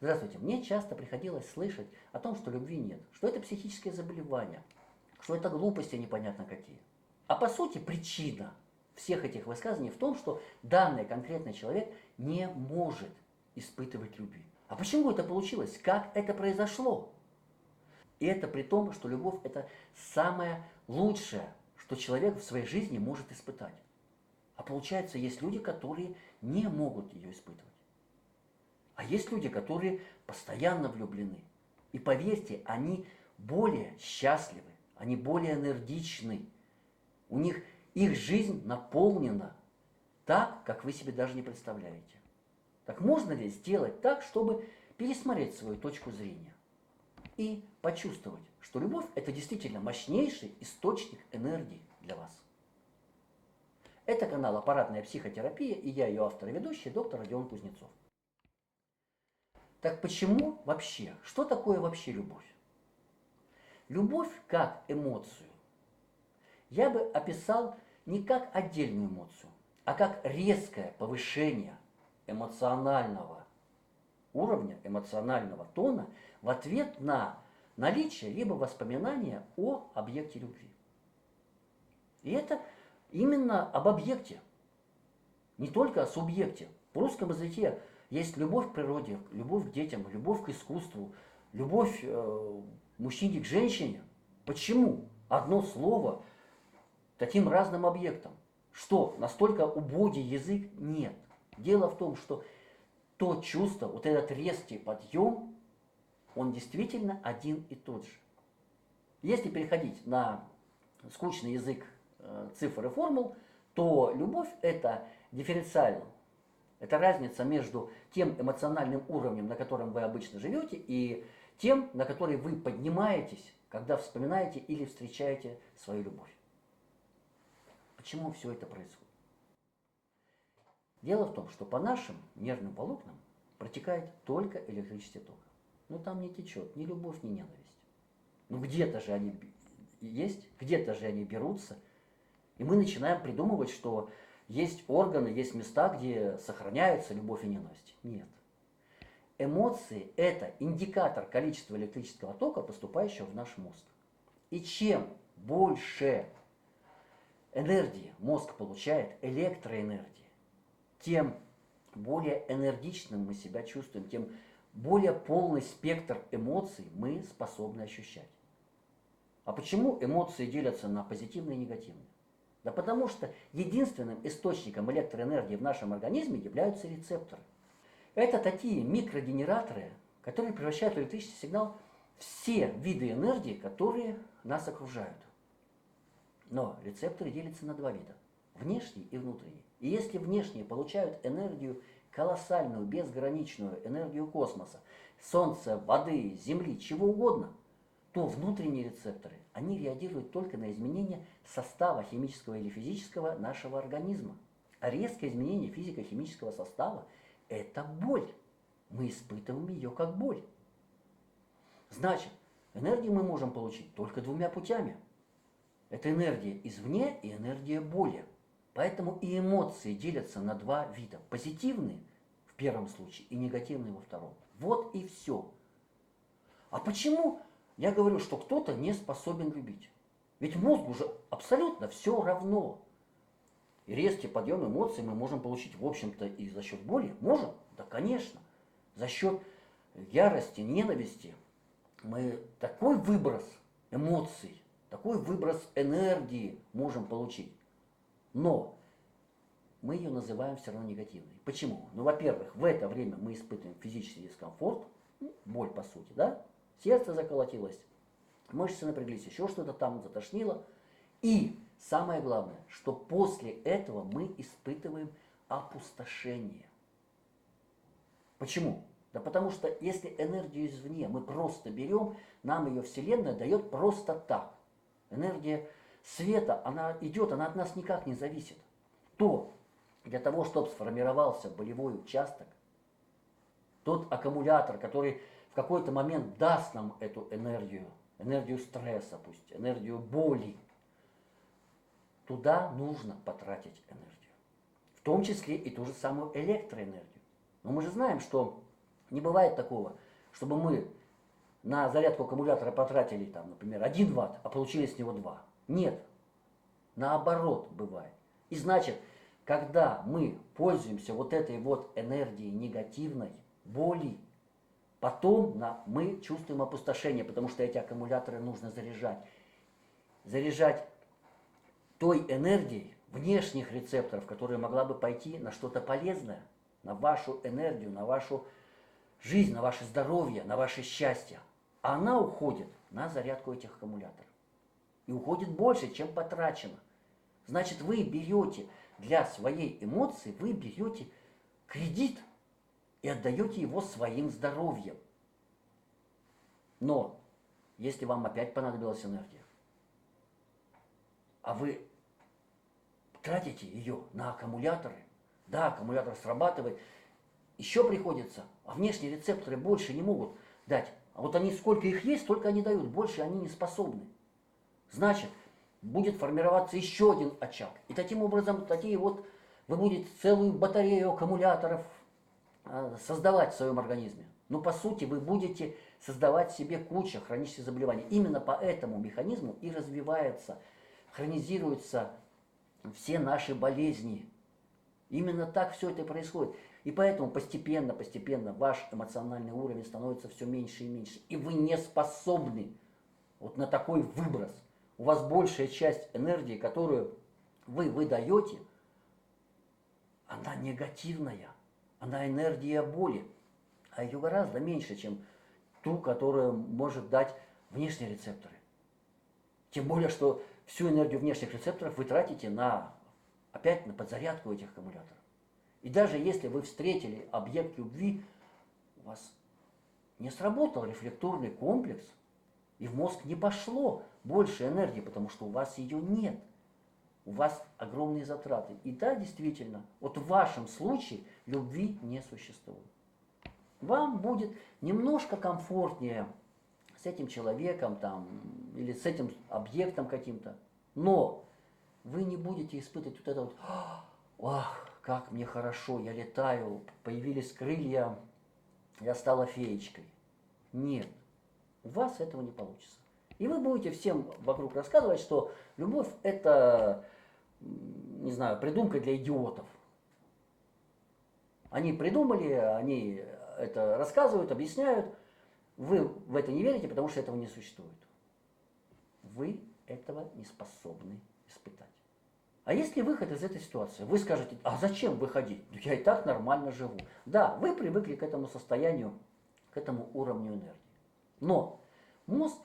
Здравствуйте. Мне часто приходилось слышать о том, что любви нет, что это психическое заболевание, что это глупости непонятно какие. А по сути причина всех этих высказываний в том, что данный конкретный человек не может испытывать любви. А почему это получилось? Как это произошло? И это при том, что любовь – это самое лучшее, что человек в своей жизни может испытать. А получается, есть люди, которые не могут ее испытывать. А есть люди, которые постоянно влюблены. И поверьте, они более счастливы, они более энергичны. У них их жизнь наполнена так, как вы себе даже не представляете. Так можно ли сделать так, чтобы пересмотреть свою точку зрения и почувствовать, что любовь – это действительно мощнейший источник энергии для вас? Это канал «Аппаратная психотерапия» и я, ее автор и ведущий, доктор Родион Кузнецов. Так почему вообще? Что такое вообще любовь? Любовь как эмоцию я бы описал не как отдельную эмоцию, а как резкое повышение эмоционального уровня, эмоционального тона в ответ на наличие либо воспоминания о объекте любви. И это именно об объекте, не только о субъекте. В русском языке есть любовь к природе, любовь к детям, любовь к искусству, любовь мужчине к женщине. Почему одно слово таким разным объектом? Что, настолько убогий язык? Нет. Дело в том, что то чувство, вот этот резкий подъем, он действительно один и тот же. Если переходить на скучный язык цифр и формул, то любовь – это дифференциально. Это разница между тем эмоциональным уровнем, на котором вы обычно живете, и тем, на который вы поднимаетесь, когда вспоминаете или встречаете свою любовь. Почему все это происходит? Дело в том, что по нашим нервным волокнам протекает только электрический ток. Но там не течет ни любовь, ни ненависть. Но где-то же они есть, где-то же они берутся. И мы начинаем придумывать, что есть органы, есть места, где сохраняется любовь и ненависть. Нет. Эмоции – это индикатор количества электрического тока, поступающего в наш мозг. И чем больше энергии мозг получает, электроэнергии, тем более энергичным мы себя чувствуем, тем более полный спектр эмоций мы способны ощущать. А почему эмоции делятся на позитивные и негативные? Да потому что единственным источником электроэнергии в нашем организме являются рецепторы. Это такие микрогенераторы, которые превращают в электрический сигнал все виды энергии, которые нас окружают. Но рецепторы делятся на два вида – внешний и внутренний. И если внешние получают энергию колоссальную, безграничную, энергию космоса, Солнца, воды, Земли, чего угодно, то внутренние рецепторы, они реагируют только на изменение состава химического или физического нашего организма. А резкое изменение физико-химического состава – это боль. Мы испытываем ее как боль. Значит, энергию мы можем получить только двумя путями. Это энергия извне и энергия боли. Поэтому и эмоции делятся на два вида. Позитивные в первом случае и негативные во втором. Вот и все. А почему я говорю, что кто-то не способен любить? Ведь мозгу же абсолютно все равно. И резкий подъем эмоций мы можем получить, в общем-то, и за счет боли. Можем? Да, конечно. За счет ярости, ненависти мы такой выброс эмоций, такой выброс энергии можем получить. Но мы ее называем все равно негативной. Почему? Ну, во-первых, в это время мы испытываем физический дискомфорт, боль по сути, да? Сердце заколотилось, мышцы напряглись, еще что-то там затошнило. И самое главное, что после этого мы испытываем опустошение. Почему? Да потому что если энергию извне мы просто берем, нам ее Вселенная дает просто так. Энергия света, она идет, она от нас никак не зависит. То для того, чтобы сформировался болевой участок, тот аккумулятор, который в какой-то момент даст нам эту энергию, энергию стресса, пусть, энергию боли, туда нужно потратить энергию. В том числе и ту же самую электроэнергию. Но мы же знаем, что Не бывает такого, чтобы мы на зарядку аккумулятора потратили, там, например, 1 ватт, а получили с него 2. Нет, наоборот бывает. И значит, когда мы пользуемся вот этой вот энергией негативной, боли, потом мы чувствуем опустошение, потому что эти аккумуляторы нужно заряжать. Заряжать той энергией внешних рецепторов, которая могла бы пойти на что-то полезное, на вашу энергию, на вашу жизнь, на ваше здоровье, на ваше счастье. А она уходит на зарядку этих аккумуляторов. И уходит больше, чем потрачено. Значит, вы берете для своей эмоции, вы берете кредит и отдаете его своим здоровьем. Но, если вам опять понадобилась энергия, а вы тратите ее на аккумуляторы, да, аккумулятор срабатывает, еще приходится, а внешние рецепторы больше не могут дать. А вот они, сколько их есть, столько они дают, больше они не способны. Значит, будет формироваться еще один очаг. И таким образом, вы будете целую батарею аккумуляторов создавать в своем организме. Но по сути вы будете создавать себе кучу хронических заболеваний. Именно по этому механизму и развивается, хронизируются все наши болезни. Именно так все это и происходит. И поэтому постепенно ваш эмоциональный уровень становится все меньше и меньше. И вы не способны вот на такой выброс. У вас большая часть энергии, которую вы выдаете, она негативная. Она энергия боли. А ее гораздо меньше, чем ту, которую может дать внешние рецепторы. Тем более, что всю энергию внешних рецепторов вы тратите опять на подзарядку этих аккумуляторов. И даже если вы встретили объект любви, у вас не сработал рефлекторный комплекс, и в мозг не пошло больше энергии, потому что у вас ее нет. У вас огромные затраты. И да, действительно, вот в вашем случае любви не существует. Вам будет немножко комфортнее с этим человеком там, или с этим объектом каким-то, но вы не будете испытывать вот это вот: «Ах, как мне хорошо, я летаю, появились крылья, я стала феечкой». Нет, у вас этого не получится. И вы будете всем вокруг рассказывать, что любовь – это, не знаю, придумка для идиотов. Они придумали, они это рассказывают, объясняют. Вы в это не верите, потому что этого не существует. Вы этого не способны испытать. А есть ли выход из этой ситуации? Вы скажете: а зачем выходить? Я и так нормально живу. Да, вы привыкли к этому состоянию, к этому уровню энергии. Но мозг,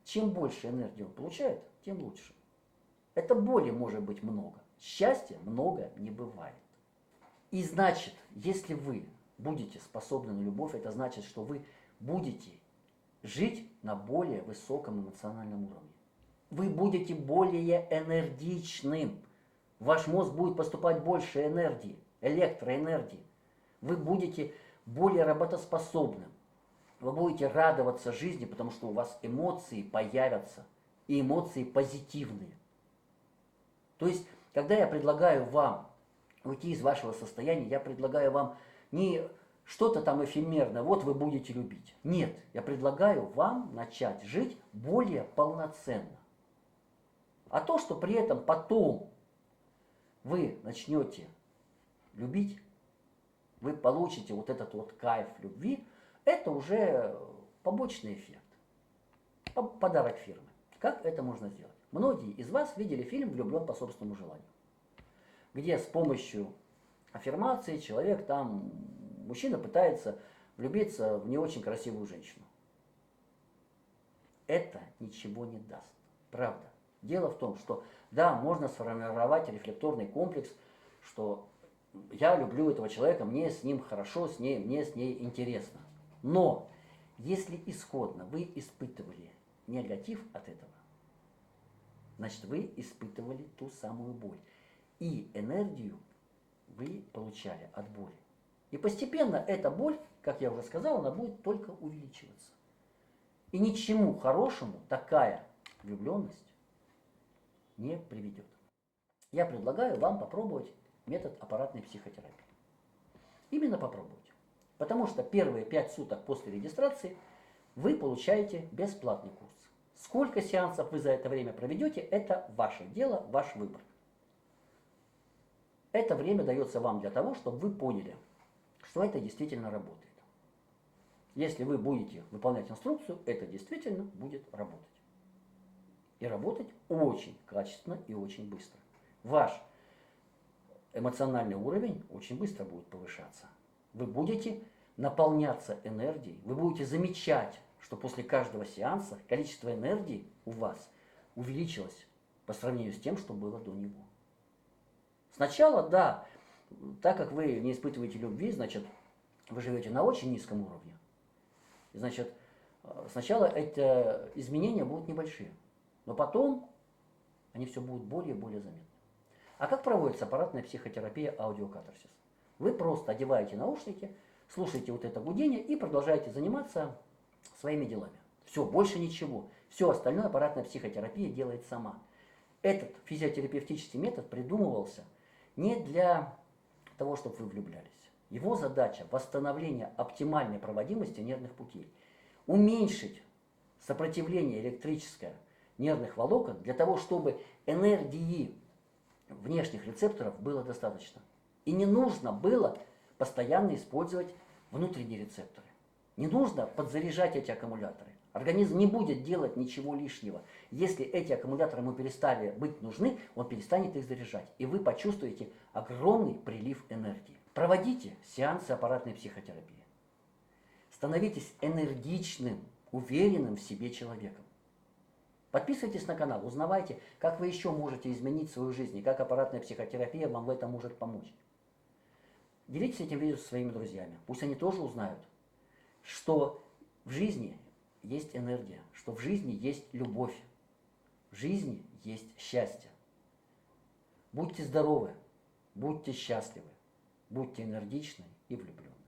чем больше энергии он получает, тем лучше. Это боли может быть много, счастья много не бывает. И значит, если вы будете способны на любовь, это значит, что вы будете жить на более высоком эмоциональном уровне. Вы будете более энергичным. В ваш мозг будет поступать больше энергии, электроэнергии. Вы будете более работоспособным. Вы будете радоваться жизни, потому что у вас эмоции появятся. И эмоции позитивные. То есть, когда я предлагаю вам уйти из вашего состояния, я предлагаю вам не что-то там эфемерное, вот вы будете любить. Нет, я предлагаю вам начать жить более полноценно. А то, что при этом потом вы начнете любить, вы получите вот этот вот кайф любви, это уже побочный эффект, подарок фирмы. Как это можно сделать? Многие из вас видели фильм «Влюблен по собственному желанию», где с помощью аффирмации человек там, мужчина пытается влюбиться в не очень красивую женщину. Это ничего не даст. Правда. Дело в том, что да, можно сформировать рефлекторный комплекс, что я люблю этого человека, мне с ним хорошо, мне с ней интересно. Но если исходно вы испытывали негатив от этого, значит, вы испытывали ту самую боль. И энергию вы получали от боли. И постепенно эта боль, как я уже сказал, она будет только увеличиваться. И ни к чему хорошему такая влюбленность не приведет. Я предлагаю вам попробовать метод аппаратной психотерапии. Именно попробовать. Потому что первые 5 суток после регистрации вы получаете бесплатный курс. Сколько сеансов вы за это время проведете, это ваше дело, ваш выбор. Это время дается вам для того, чтобы вы поняли, что это действительно работает. Если вы будете выполнять инструкцию, это действительно будет работать. И работать очень качественно и очень быстро. Ваш эмоциональный уровень очень быстро будет повышаться. Вы будете наполняться энергией, вы будете замечать, что после каждого сеанса количество энергии у вас увеличилось по сравнению с тем, что было до него. Сначала, да, так как вы не испытываете любви, значит, вы живете на очень низком уровне. Значит, сначала эти изменения будут небольшие, но потом они все будут более и более заметны. А как проводится аппаратная психотерапия аудиокатарсис? Вы просто одеваете наушники, слушаете вот это гудение и продолжаете заниматься своими делами. Все, больше ничего. Все остальное аппаратная психотерапия делает сама. Этот физиотерапевтический метод придумывался не для того, чтобы вы влюблялись. Его задача – восстановление оптимальной проводимости нервных путей. Уменьшить сопротивление электрическое нервных волокон для того, чтобы энергии внешних рецепторов было достаточно. И не нужно было постоянно использовать внутренние рецепторы. Не нужно подзаряжать эти аккумуляторы. Организм не будет делать ничего лишнего. Если эти аккумуляторы ему перестали быть нужны, он перестанет их заряжать. И вы почувствуете огромный прилив энергии. Проводите сеансы аппаратной психотерапии. Становитесь энергичным, уверенным в себе человеком. Подписывайтесь на канал, узнавайте, как вы еще можете изменить свою жизнь и как аппаратная психотерапия вам в этом может помочь. Делитесь этим видео со своими друзьями. Пусть они тоже узнают, что в жизни есть энергия, что в жизни есть любовь, в жизни есть счастье. Будьте здоровы, будьте счастливы, будьте энергичны и влюблены.